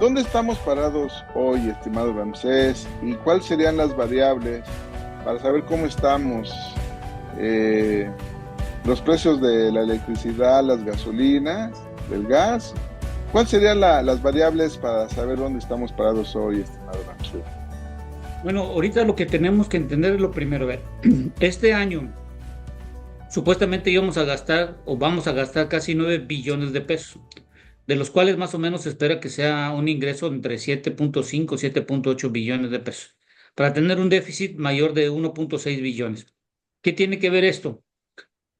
¿Dónde estamos parados hoy, estimado Ramsés? ¿Y cuáles serían las variables para saber cómo estamos? Eh, los precios de la electricidad, las gasolinas, del gas. ¿Cuáles serían las variables para saber dónde estamos parados hoy, estimado Ramsés? Bueno, ahorita lo que tenemos que entender es lo primero. A ver, este año supuestamente íbamos a gastar o vamos a gastar casi 9 billones de pesos, de los cuales más o menos se espera que sea un ingreso entre 7.5 y 7.8 billones de pesos, para tener un déficit mayor de 1.6 billones. ¿Qué tiene que ver esto?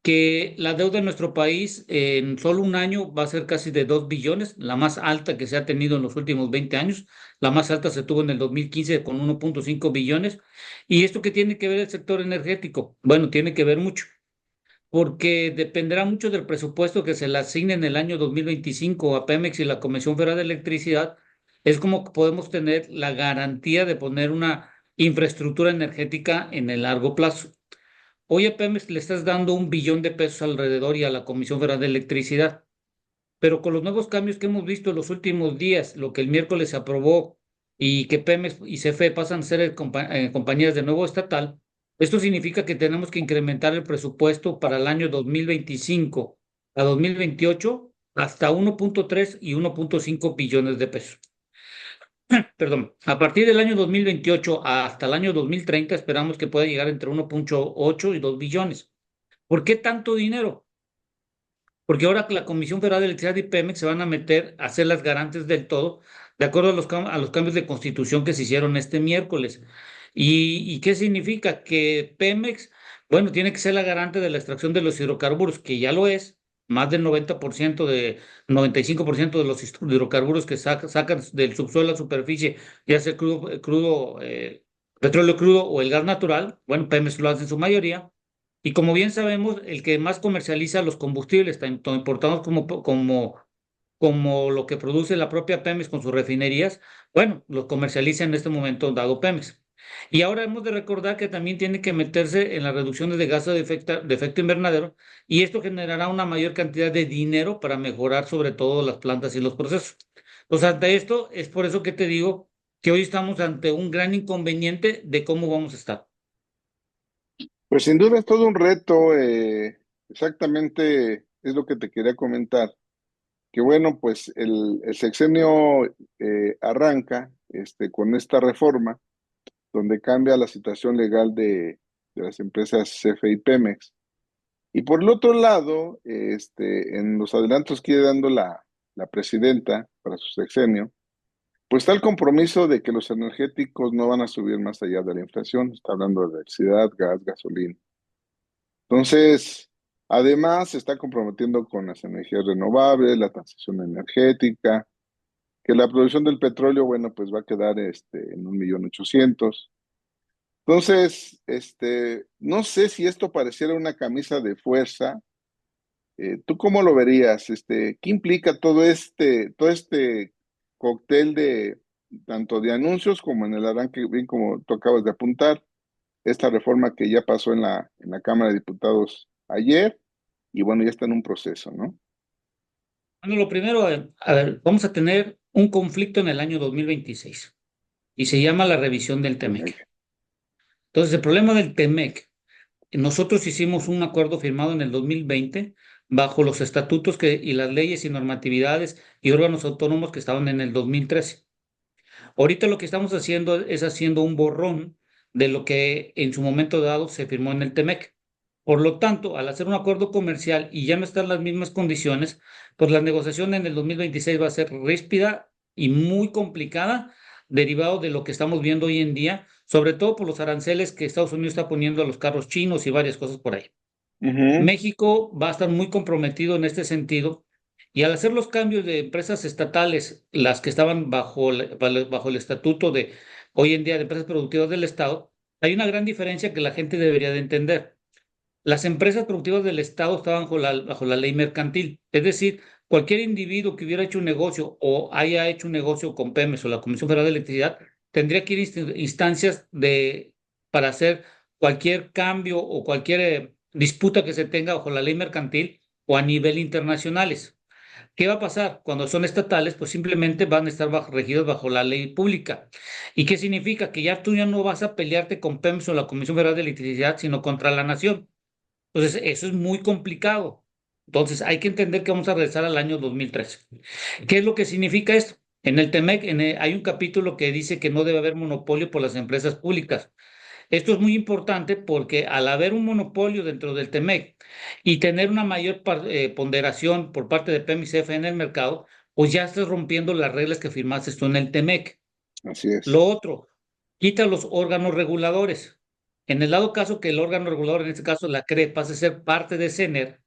Que la deuda en nuestro país en solo un año va a ser casi de 2 billones, la más alta que se ha tenido en los últimos 20 años. La más alta se tuvo en el 2015 con 1.5 billones. ¿Y esto qué tiene que ver el sector energético? Bueno, tiene que ver mucho, porque dependerá mucho del presupuesto que se le asigne en el año 2025 a Pemex y la Comisión Federal de Electricidad. Es como que podemos tener la garantía de poner una infraestructura energética en el largo plazo. Hoy a Pemex le estás dando 1 billón de pesos alrededor y a la Comisión Federal de Electricidad, pero con los nuevos cambios que hemos visto en los últimos días, lo que el miércoles se aprobó y que Pemex y CFE pasan a ser compañías de nuevo estatal, esto significa que tenemos que incrementar el presupuesto para el año 2025 a 2028 hasta 1.3 y 1.5 billones de pesos. Perdón, a partir del año 2028 hasta el año 2030 esperamos que pueda llegar entre 1.8 y 2 billones. ¿Por qué tanto dinero? Porque ahora que la Comisión Federal de Electricidad y Pemex se van a meter a ser las garantes del todo, de acuerdo a a los cambios de constitución que se hicieron este miércoles. ¿Y qué significa? Que Pemex, bueno, tiene que ser la garante de la extracción de los hidrocarburos, que ya lo es. Más del 90% 95% de los hidrocarburos que sacan del subsuelo a la superficie, ya sea petróleo crudo o el gas natural, bueno, Pemex lo hace en su mayoría. Y como bien sabemos, el que más comercializa los combustibles, tanto importados como lo que produce la propia Pemex con sus refinerías, bueno, los comercializa en este momento dado Pemex. Y ahora hemos de recordar que también tiene que meterse en las reducciones de gases de efecto invernadero, y esto generará una mayor cantidad de dinero para mejorar sobre todo las plantas y los procesos. Entonces, ante esto, es por eso que te digo que hoy estamos ante un gran inconveniente de cómo vamos a estar. Pues sin duda es todo un reto, exactamente es lo que te quería comentar, que bueno, pues el sexenio arranca con esta reforma donde cambia la situación legal de las empresas CFE y Pemex. Y por el otro lado, en los adelantos que iba dando la presidenta para su sexenio, pues está el compromiso de que los energéticos no van a subir más allá de la inflación. Está hablando de electricidad, gas, gasolina. Entonces, además se está comprometiendo con las energías renovables, la transición energética, que la producción del petróleo, bueno, pues va a quedar en 1.800.000. Entonces, no sé si esto pareciera una camisa de fuerza. ¿Tú cómo lo verías? ¿Qué implica todo este cóctel de tanto de anuncios como en el arranque, bien como tú acabas de apuntar, esta reforma que ya pasó en la Cámara de Diputados ayer y bueno, ya está en un proceso, ¿no? Bueno, lo primero, a ver, vamos a tener un conflicto en el año 2026 y se llama la revisión del Temec. TEMEC. Entonces, el problema del TEMEC, nosotros hicimos un acuerdo firmado en el 2020 bajo los estatutos y las leyes y normatividades y órganos autónomos que estaban en el 2013. Ahorita lo que estamos haciendo es haciendo un borrón de lo que en su momento dado se firmó en el TEMEC. Por lo tanto, al hacer un acuerdo comercial y ya no están las mismas condiciones, pues la negociación en el 2026 va a ser ríspida y muy complicada, derivado de lo que estamos viendo hoy en día, sobre todo por los aranceles que Estados Unidos está poniendo a los carros chinos y varias cosas por ahí. Ujú. México va a estar muy comprometido en este sentido, y al hacer los cambios de empresas estatales, las que estaban bajo el estatuto de hoy en día de empresas productivas del Estado, hay una gran diferencia que la gente debería de entender. Las empresas productivas del Estado estaban bajo la ley mercantil, es decir, cualquier individuo que hubiera hecho un negocio o haya hecho un negocio con Pemex o la Comisión Federal de Electricidad tendría que ir a instancias para hacer cualquier cambio o cualquier disputa que se tenga bajo la ley mercantil o a nivel internacionales. ¿Qué va a pasar? Cuando son estatales, pues simplemente van a estar regidos bajo la ley pública. ¿Y qué significa? Que ya tú ya no vas a pelearte con PEMS o la Comisión Federal de Electricidad, sino contra la nación. Entonces, eso es muy complicado. Entonces, hay que entender que vamos a regresar al año 2013. ¿Qué es lo que significa esto? En el TEMEC hay un capítulo que dice que no debe haber monopolio por las empresas públicas. Esto es muy importante porque al haber un monopolio dentro del TEMEC y tener una mayor ponderación por parte de PEMICF en el mercado, pues ya estás rompiendo las reglas que firmaste tú en el TEMEC. Así es. Lo otro, quita los órganos reguladores. En el dado caso que el órgano regulador, en este caso la CRE, pase a ser parte de CENER,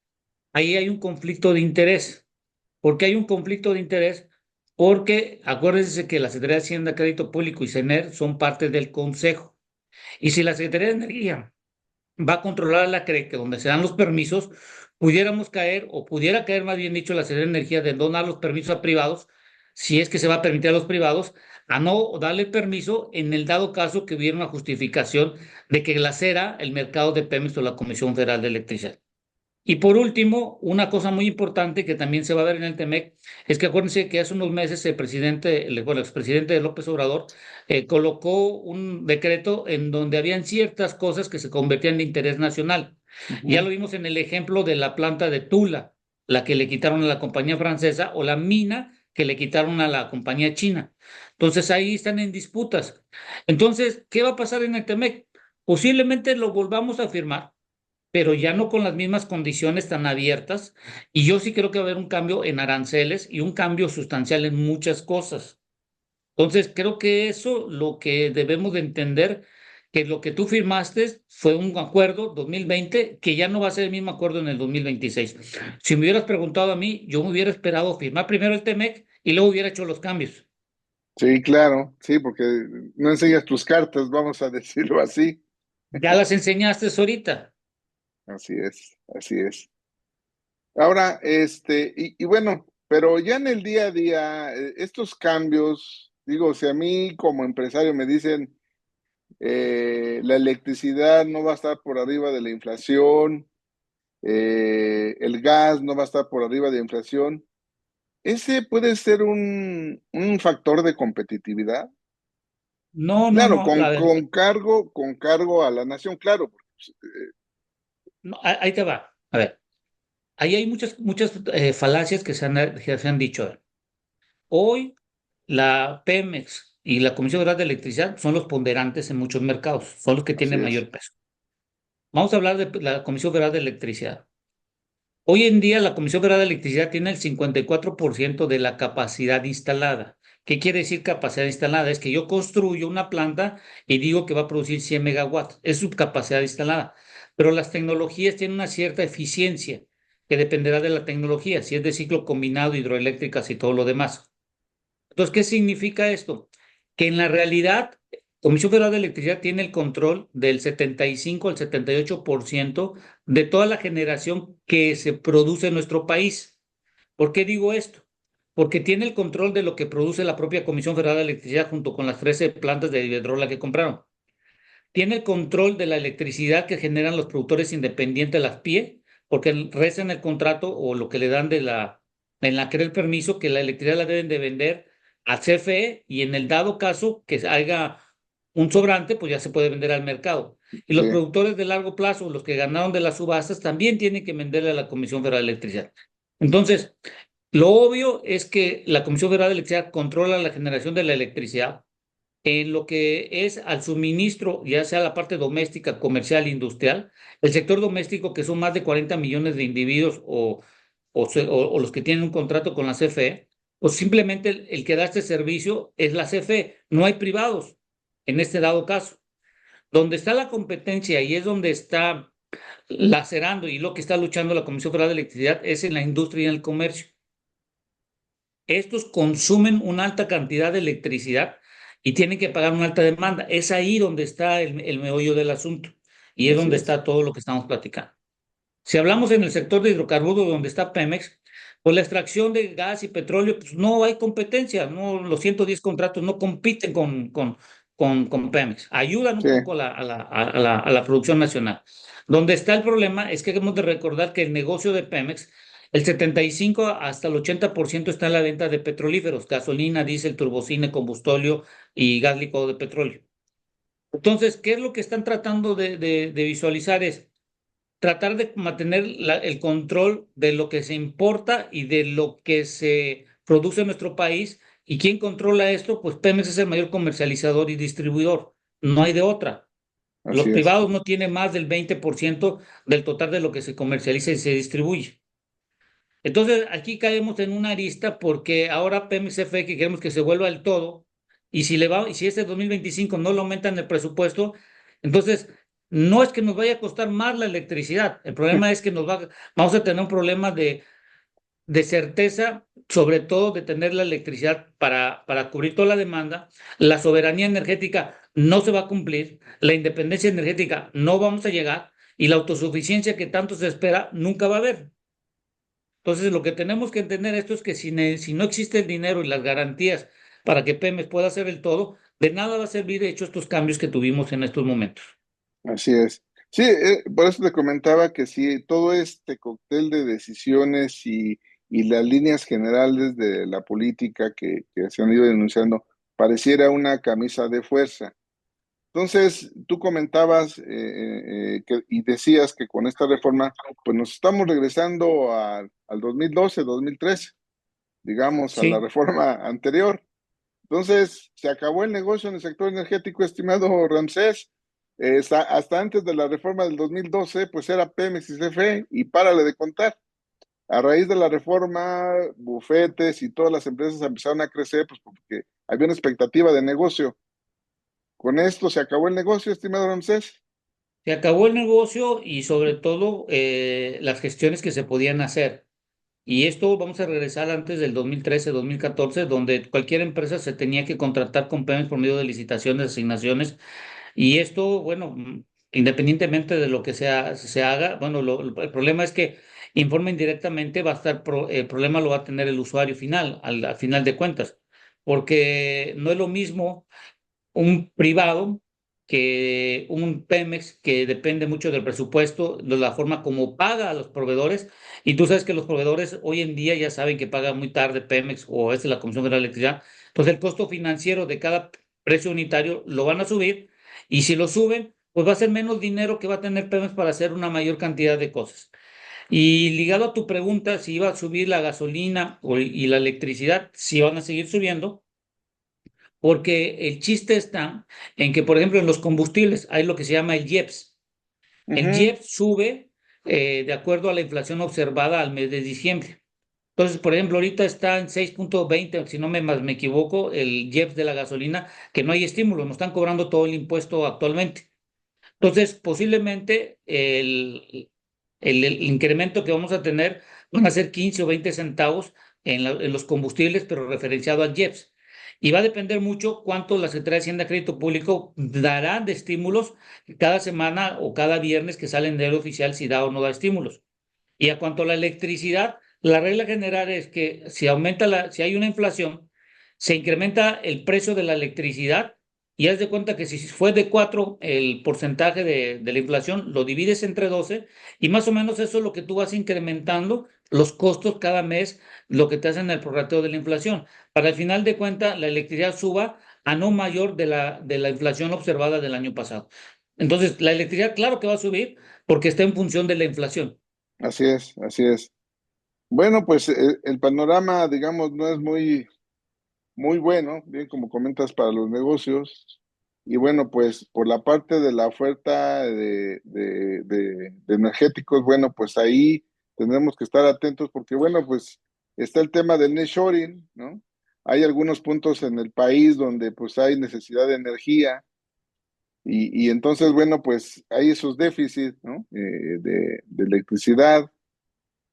ahí hay un conflicto de interés. ¿Por qué hay un conflicto de interés? Porque acuérdense que la Secretaría de Hacienda, Crédito Público y CENER son parte del Consejo. Y si la Secretaría de Energía va a controlar la CRE, que donde se dan los permisos, pudiéramos caer, o pudiera caer más bien dicho, la Secretaría de Energía de no dar los permisos a privados, si es que se va a permitir a los privados, a no darle permiso en el dado caso que hubiera una justificación de que la CERA, el mercado de Pemex o la Comisión Federal de Electricidad. Y por último, una cosa muy importante que también se va a ver en el TEMEC es que acuérdense que hace unos meses el expresidente López Obrador colocó un decreto en donde habían ciertas cosas que se convertían de interés nacional. Ya Ujú. lo vimos en el ejemplo de la planta de Tula, la que le quitaron a la compañía francesa, o la mina que le quitaron a la compañía china. Entonces ahí están en disputas. Entonces, ¿qué va a pasar en el TEMEC? Posiblemente lo volvamos a firmar, pero ya no con las mismas condiciones tan abiertas. Y yo sí creo que va a haber un cambio en aranceles y un cambio sustancial en muchas cosas. Entonces, creo que eso lo que debemos de entender, que lo que tú firmaste fue un acuerdo 2020 que ya no va a ser el mismo acuerdo en el 2026. Si me hubieras preguntado a mí, yo me hubiera esperado firmar primero el TEMEC y luego hubiera hecho los cambios. Sí, claro, sí, porque no enseñas tus cartas, vamos a decirlo así. Ya las enseñaste ahorita. Así es, así es. Ahora, y bueno, pero ya en el día a día, estos cambios, digo, si a mí como empresario me dicen la electricidad no va a estar por arriba de la inflación, el gas no va a estar por arriba de la inflación, ese puede ser un factor de competitividad. No, no, Claro, no. A ver, con cargo a la nación, claro. no, ahí te va. A ver. Ahí hay muchas falacias que se han dicho. Hoy la Pemex y la Comisión Federal de Electricidad son los ponderantes en muchos mercados, son los que Así tienen es, mayor peso. Vamos a hablar de la Comisión Federal de Electricidad. Hoy en día la Comisión Federal de Electricidad tiene el 54% de la capacidad instalada. ¿Qué quiere decir capacidad instalada? Es que yo construyo una planta y digo que va a producir 100 megawatts. Es su capacidad instalada. Pero las tecnologías tienen una cierta eficiencia que dependerá de la tecnología, si es de ciclo combinado, hidroeléctricas y todo lo demás. Entonces, ¿qué significa esto? Que en la realidad, Comisión Federal de Electricidad tiene el control del 75 al 78% de toda la generación que se produce en nuestro país. ¿Por qué digo esto? Porque tiene el control de lo que produce la propia Comisión Federal de Electricidad junto con las 13 plantas de Iberdrola que compraron. Tiene el control de la electricidad que generan los productores independientes, las PIE, porque reza en el contrato o lo que le dan en la que el permiso, que la electricidad la deben de vender a CFE y en el dado caso que haya un sobrante, pues ya se puede vender al mercado. Y los sí. productores de largo plazo, los que ganaron de las subastas, también tienen que venderle a la Comisión Federal de Electricidad. Entonces, lo obvio es que la Comisión Federal de Electricidad controla la generación de la electricidad en lo que es al suministro, ya sea la parte doméstica, comercial, industrial, el sector doméstico, que son más de 40 millones de individuos o los que tienen un contrato con la CFE, pues simplemente el que da este servicio es la CFE, no hay privados en este dado caso. Donde está la competencia y es donde está lacerando y lo que está luchando la Comisión Federal de Electricidad es en la industria y en el comercio. Estos consumen una alta cantidad de electricidad y tienen que pagar una alta demanda. Es ahí donde está el meollo del asunto y es Así donde es. está todo lo que estamos platicando. Si hablamos en el sector de hidrocarburos, donde está Pemex, pues la extracción de gas y petróleo, pues no hay competencia, no, los 110 contratos no compiten con Pemex, ayudan Sí, un poco a la producción nacional. Donde está el problema es que hemos de recordar que el negocio de Pemex El 75 hasta el 80% está en la venta de petrolíferos, gasolina, diésel, turbocina, combustóleo y gas licuado de petróleo. Entonces, ¿qué es lo que están tratando de visualizar? Es tratar de mantener el control de lo que se importa y de lo que se produce en nuestro país. ¿Y quién controla esto? Pues Pemex es el mayor comercializador y distribuidor. No hay de otra. Los Así es, privados no tienen más del 20% del total de lo que se comercializa y se distribuye. Entonces, aquí caemos en una arista porque ahora Pemex FE, que queremos que se vuelva el todo, y si este 2025 no lo aumentan el presupuesto, entonces no es que nos vaya a costar más la electricidad, el problema es que vamos a tener un problema de certeza, sobre todo de tener la electricidad para cubrir toda la demanda, la soberanía energética no se va a cumplir, la independencia energética no vamos a llegar, y la autosuficiencia que tanto se espera nunca va a haber. Entonces, lo que tenemos que entender esto es que si no existe el dinero y las garantías para que Pemex pueda hacer el todo, de nada va a servir hecho estos cambios que tuvimos en estos momentos. así es. Sí, por eso te comentaba que sí, todo este cóctel de decisiones y las líneas generales de la política que se han ido denunciando pareciera una camisa de fuerza. Entonces, tú comentabas y decías que con esta reforma, pues nos estamos regresando al 2012, 2013, digamos, a la Sí, reforma anterior. Entonces, se acabó el negocio en el sector energético, estimado Ramsés. Hasta antes de la reforma del 2012, pues era Pemex y CFE, y párale de contar. A raíz de la reforma, bufetes y todas las empresas empezaron a crecer, pues porque había una expectativa de negocio. Con esto se acabó el negocio, estimado Ramsés. se acabó el negocio y sobre todo las gestiones que se podían hacer. Y esto vamos a regresar antes del 2013, 2014, donde cualquier empresa se tenía que contratar con Pemex por medio de licitaciones, asignaciones. Y esto, bueno, independientemente de lo que se haga, bueno, el problema es que informa indirectamente va a estar, el problema lo va a tener el usuario final, al final de cuentas, porque no es lo mismo un privado que un Pemex que depende mucho del presupuesto, de la forma como paga a los proveedores. Y tú sabes que los proveedores hoy en día ya saben que paga muy tarde Pemex o es la Comisión de la Electricidad. Entonces el costo financiero de cada precio unitario lo van a subir, y si lo suben, pues va a ser menos dinero que va a tener Pemex para hacer una mayor cantidad de cosas. Y ligado a tu pregunta, si iba a subir la gasolina y la electricidad, si van a seguir subiendo, porque el chiste está en que, por ejemplo, en los combustibles hay lo que se llama el IEPS. El Ujú. IEPS sube de acuerdo a la inflación observada al mes de diciembre. Entonces, por ejemplo, ahorita está en 6.20, si no me equivoco, el IEPS de la gasolina, que no hay estímulo, nos están cobrando todo el impuesto actualmente. Entonces, posiblemente el incremento que vamos a tener van a ser 15 o 20 centavos en los combustibles, pero referenciado al IEPS. Y va a depender mucho cuánto la Secretaría de Hacienda y Crédito Público dará de estímulos cada semana o cada viernes que sale en diario oficial, si da o no da estímulos. Y a cuanto a la electricidad, la regla general es que si hay una inflación, se incrementa el precio de la electricidad, y haz de cuenta que si fue de 4 el porcentaje de la inflación, lo divides entre 12, y más o menos eso es lo que tú vas incrementando los costos cada mes, lo que te hacen el prorrateo de la inflación. Para el final de cuenta, la electricidad suba a no mayor de la inflación observada del año pasado. Entonces, la electricidad, claro que va a subir porque está en función de la inflación. Así es, así es. Bueno, pues el panorama, digamos, no es muy bueno, bien como comentas, para los negocios. Y bueno, pues por la parte de la oferta de energéticos, bueno, pues ahí tendremos que estar atentos porque, bueno, pues está el tema del nearshoring, ¿no? Hay algunos puntos en el país donde pues hay necesidad de energía y entonces, bueno, pues hay esos déficits, ¿no? De electricidad.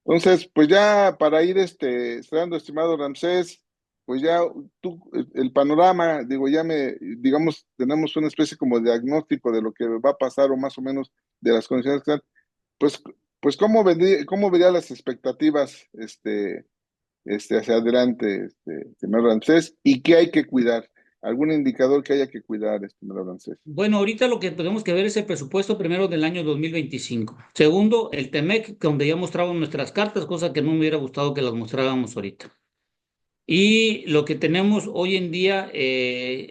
Entonces, pues ya para ir cerrando, estimado Ramsés, pues ya el panorama, digo, digamos, tenemos una especie como de diagnóstico de lo que va a pasar o más o menos de las condiciones que están. Pues, pues cómo vería las expectativas, hacia adelante, estimado Ramsés, y qué hay que cuidar. algún indicador que haya que cuidar, estimado Francés. Bueno, ahorita lo que tenemos que ver es el presupuesto primero del año 2025. Segundo, el TEMEC, donde ya mostramos nuestras cartas, cosa que no me hubiera gustado que las mostráramos ahorita. Y lo que tenemos hoy en día,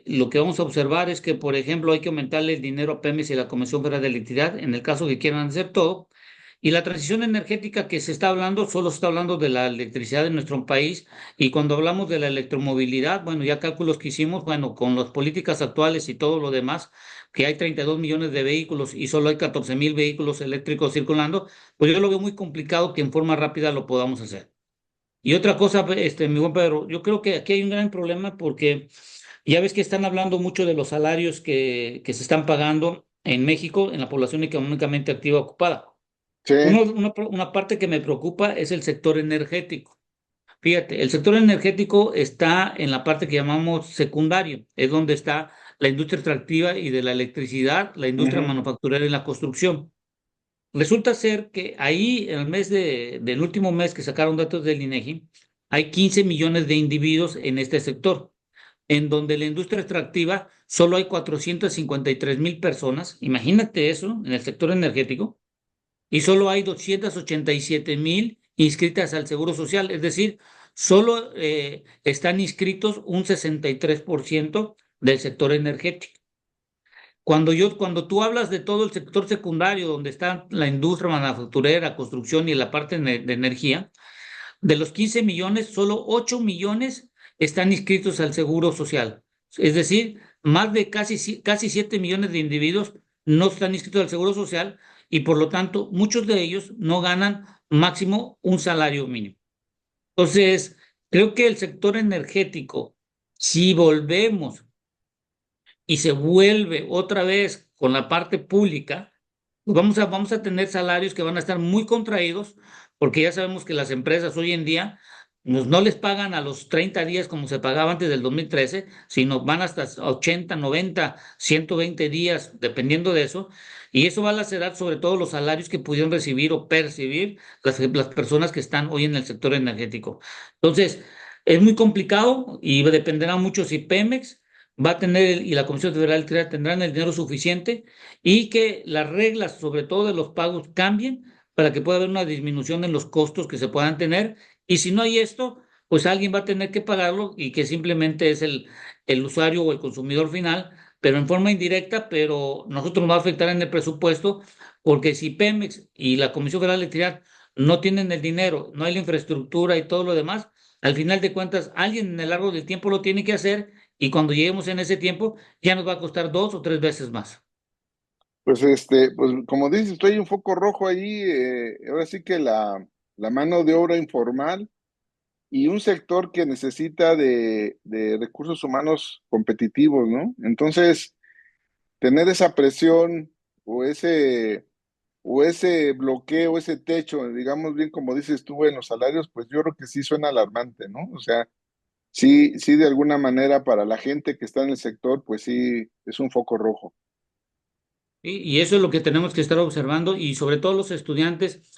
lo que vamos a observar es que, por ejemplo, hay que aumentarle el dinero a Pemex y a la Comisión Federal de Electricidad en el caso que quieran hacer todo. Y la transición energética que se está hablando, solo se está hablando de la electricidad en nuestro país. Y cuando hablamos de la electromovilidad, bueno, ya cálculos que hicimos, bueno, con las políticas actuales y todo lo demás, que hay 32 millones de vehículos y solo hay 14,000 vehículos eléctricos circulando, pues yo lo veo muy complicado que en forma rápida lo podamos hacer. Y otra cosa, mi buen Pedro, yo creo que aquí hay un gran problema porque ya ves que están hablando mucho de los salarios que se están pagando en México en la población económicamente activa ocupada. Sí, Una parte que me preocupa es el sector energético. Fíjate, el sector energético está en la parte que llamamos secundario, es donde está la industria extractiva y de la electricidad, la industria ujú, manufacturera y la construcción. Resulta ser que ahí, en el del último mes que sacaron datos del INEGI, hay 15 millones de individuos en este sector, en donde la industria extractiva solo hay 453,000 personas, imagínate eso, en el sector energético, y solo hay 287,000 inscritas al Seguro Social, es decir, solo están inscritos un 63% del sector energético. Cuando tú hablas de todo el sector secundario, donde está la industria manufacturera, construcción y la parte de energía, de los 15 millones, solo 8 millones están inscritos al Seguro Social. Es decir, más de casi 7 millones de individuos no están inscritos al Seguro Social y por lo tanto muchos de ellos no ganan máximo un salario mínimo. Entonces, creo que el sector energético, si volvemos y se vuelve otra vez con la parte pública, pues vamos a tener salarios que van a estar muy contraídos, porque ya sabemos que las empresas hoy en día no les pagan a los 30 días como se pagaba antes del 2013, sino van hasta 80, 90, 120 días, dependiendo de eso, y eso va a lacerar sobre todo los salarios que pudieron recibir o percibir las personas que están hoy en el sector energético. Entonces, es muy complicado y dependerá mucho si Pemex va a tener y la Comisión Federal de Electricidad tendrán el dinero suficiente y que las reglas, sobre todo de los pagos, cambien para que pueda haber una disminución en los costos que se puedan tener. Y si no hay esto, pues alguien va a tener que pagarlo y que simplemente es el usuario o el consumidor final, pero en forma indirecta, pero nosotros nos va a afectar en el presupuesto, porque si Pemex y la Comisión Federal de Electricidad no tienen el dinero, no hay la infraestructura y todo lo demás, al final de cuentas, alguien en el largo del tiempo lo tiene que hacer y cuando lleguemos en ese tiempo ya nos va a costar 2 o 3 veces más. pues pues como dices, estoy un foco rojo ahí, ahora sí que la mano de obra informal y un sector que necesita de recursos humanos competitivos, ¿no? Entonces, tener esa presión o ese bloqueo, ese techo, digamos bien como dices tú en los salarios, pues yo creo que sí suena alarmante, ¿no? O sea, sí, sí, de alguna manera para la gente que está en el sector, pues sí, es un foco rojo. Y eso es lo que tenemos que estar observando y sobre todo los estudiantes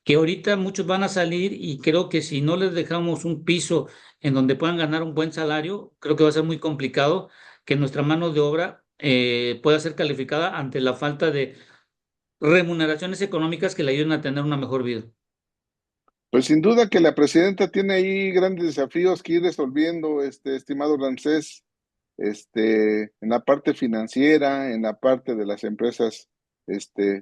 que ahorita muchos van a salir y creo que si no les dejamos un piso en donde puedan ganar un buen salario, creo que va a ser muy complicado que nuestra mano de obra pueda ser calificada ante la falta de remuneraciones económicas que le ayuden a tener una mejor vida. Pues sin duda que la presidenta tiene ahí grandes desafíos que ir resolviendo, estimado Ramsés, en la parte financiera, en la parte de las empresas,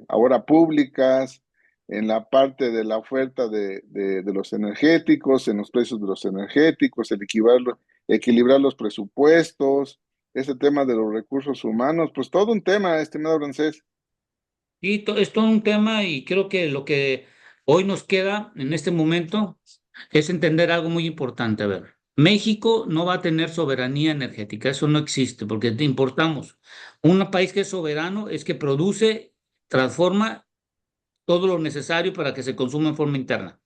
ahora públicas, en la parte de la oferta de los energéticos, en los precios de los energéticos, equilibrar los presupuestos, ese tema de los recursos humanos, pues todo un tema, estimado Ramsés. Y es todo un tema y creo que lo que hoy nos queda en este momento es entender algo muy importante. A ver, México no va a tener soberanía energética, eso no existe porque te importamos. Un país que es soberano es que produce, transforma todo lo necesario para que se consuma en forma interna.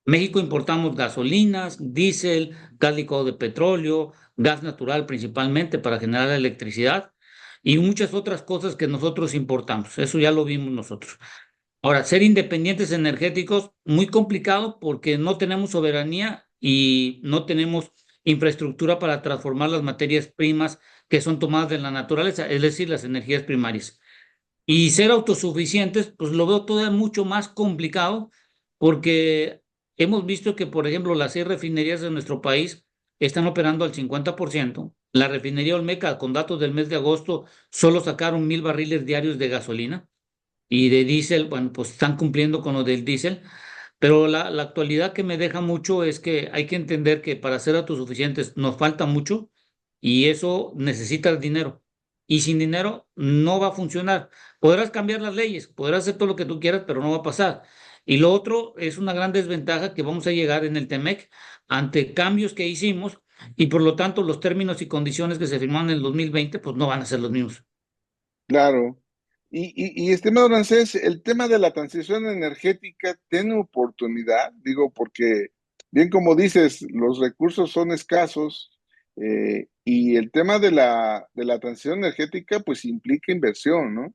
México importamos gasolinas, diésel, gas licuado de petróleo, gas natural principalmente para generar electricidad y muchas otras cosas que nosotros importamos. Eso ya lo vimos nosotros. Ahora, ser independientes energéticos, muy complicado porque no tenemos soberanía y no tenemos infraestructura para transformar las materias primas que son tomadas de la naturaleza, es decir, las energías primarias. Y ser autosuficientes, pues lo veo todavía mucho más complicado porque hemos visto que, por ejemplo, las 6 refinerías de nuestro país están operando al 50%. La refinería Olmeca, con datos del mes de agosto, solo sacaron 1,000 barriles diarios de gasolina y de diésel. Bueno, pues están cumpliendo con lo del diésel. Pero la actualidad que me deja mucho es que hay que entender que para ser autosuficientes nos falta mucho y eso necesita dinero. Y sin dinero no va a funcionar. Podrás cambiar las leyes, podrás hacer todo lo que tú quieras, pero no va a pasar. Y lo otro es una gran desventaja que vamos a llegar en el TEMEC ante cambios que hicimos y por lo tanto los términos y condiciones que se firmaron en el 2020 pues no van a ser los mismos. Claro. Y estimado Rancés, el tema de la transición energética tiene oportunidad, digo, porque bien como dices, los recursos son escasos, y el tema de la transición energética pues implica inversión, ¿no?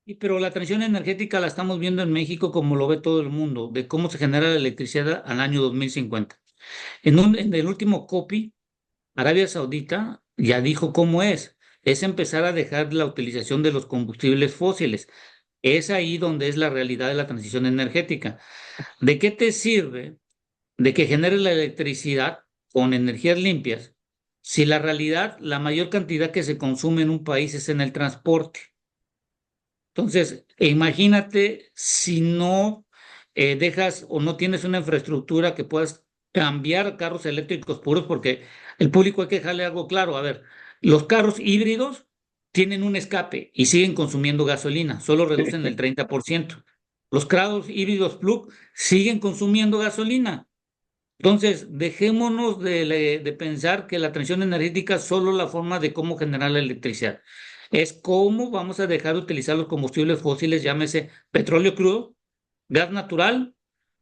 Y pero la transición energética la estamos viendo en México como lo ve todo el mundo, de cómo se genera la electricidad al año 2050. En el último COPI, Arabia Saudita ya dijo cómo es empezar a dejar la utilización de los combustibles fósiles. Es ahí donde es la realidad de la transición energética. ¿De qué te sirve de que genere la electricidad con energías limpias si la realidad, la mayor cantidad que se consume en un país es en el transporte? Entonces, imagínate si no dejas o no tienes una infraestructura que puedas cambiar a carros eléctricos puros, porque el público hay que dejarle algo claro. A ver, los carros híbridos tienen un escape y siguen consumiendo gasolina, solo reducen el 30%. Los carros híbridos plug siguen consumiendo gasolina. Entonces, dejémonos de pensar que la transición energética es solo la forma de cómo generar la electricidad. Es cómo vamos a dejar de utilizar los combustibles fósiles, llámese petróleo crudo, gas natural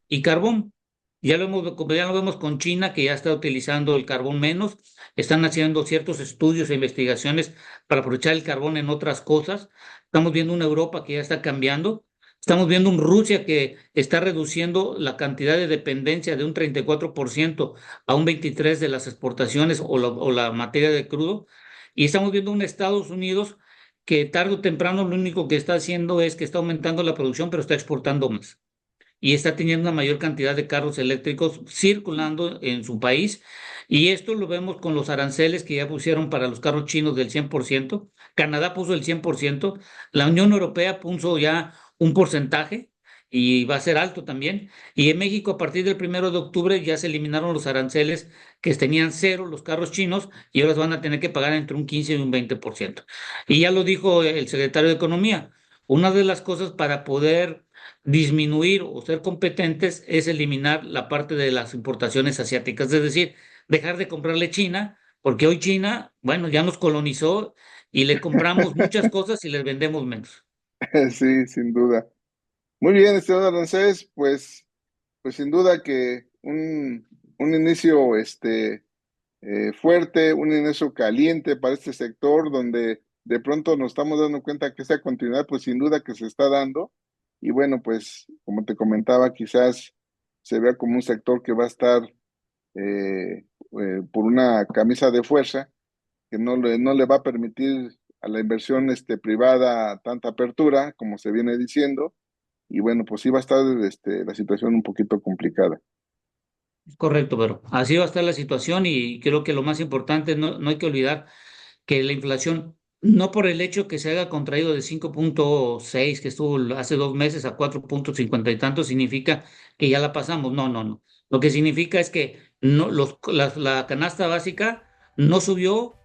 y carbón. Ya lo vemos con China, que ya está utilizando el carbón menos. Están haciendo ciertos estudios e investigaciones para aprovechar el carbón en otras cosas. Estamos viendo una Europa que ya está cambiando. Estamos viendo un Rusia que está reduciendo la cantidad de dependencia de un 34% a un 23% de las exportaciones o la materia de crudo. Y estamos viendo un Estados Unidos que tarde o temprano lo único que está haciendo es que está aumentando la producción, pero está exportando más y está teniendo una mayor cantidad de carros eléctricos circulando en su país. Y esto lo vemos con los aranceles que ya pusieron para los carros chinos del 100%. Canadá puso el 100%. La Unión Europea puso ya un porcentaje y va a ser alto también. Y en México, a partir del 1 de octubre, ya se eliminaron los aranceles que tenían cero los carros chinos y ahora van a tener que pagar entre un 15 y un 20%. Y ya lo dijo el secretario de Economía. Una de las cosas para poder disminuir o ser competentes es eliminar la parte de las importaciones asiáticas, es decir, dejar de comprarle China, porque hoy China, bueno, ya nos colonizó y le compramos muchas cosas y les vendemos menos. Sí, sin duda. Muy bien, estimado Arancés, pues sin duda que un inicio fuerte, un inicio caliente para este sector, donde de pronto nos estamos dando cuenta que esa continuidad, pues sin duda que se está dando. Y bueno, pues como te comentaba, quizás se vea como un sector que va a estar por una camisa de fuerza, que no le va a permitir a la inversión privada tanta apertura, como se viene diciendo. Y bueno, pues sí va a estar la situación un poquito complicada. Correcto, pero así va a estar la situación y creo que lo más importante, no hay que olvidar que la inflación, no por el hecho que se haya contraído de 5,6 que estuvo hace 2 meses a 4,50 y tanto, significa que ya la pasamos. No, no, no. Lo que significa es que no, la canasta básica no subió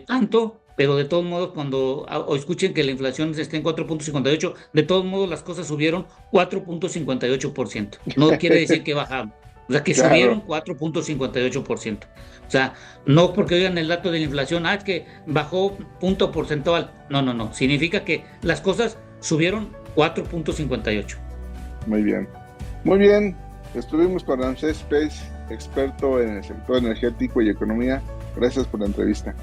tanto, pero de todos modos, o escuchen que la inflación esté en 4,58, de todos modos las cosas subieron 4,58%. No quiere decir que bajaron. O sea, que subieron Claro, 4,58%. O sea, no porque oigan el dato de la inflación, es que bajó punto porcentual. No, no, no. Significa que las cosas subieron 4,58. muy bien. Muy bien, estuvimos con Ramsés Peix, experto en el sector energético y economía. Gracias por la entrevista.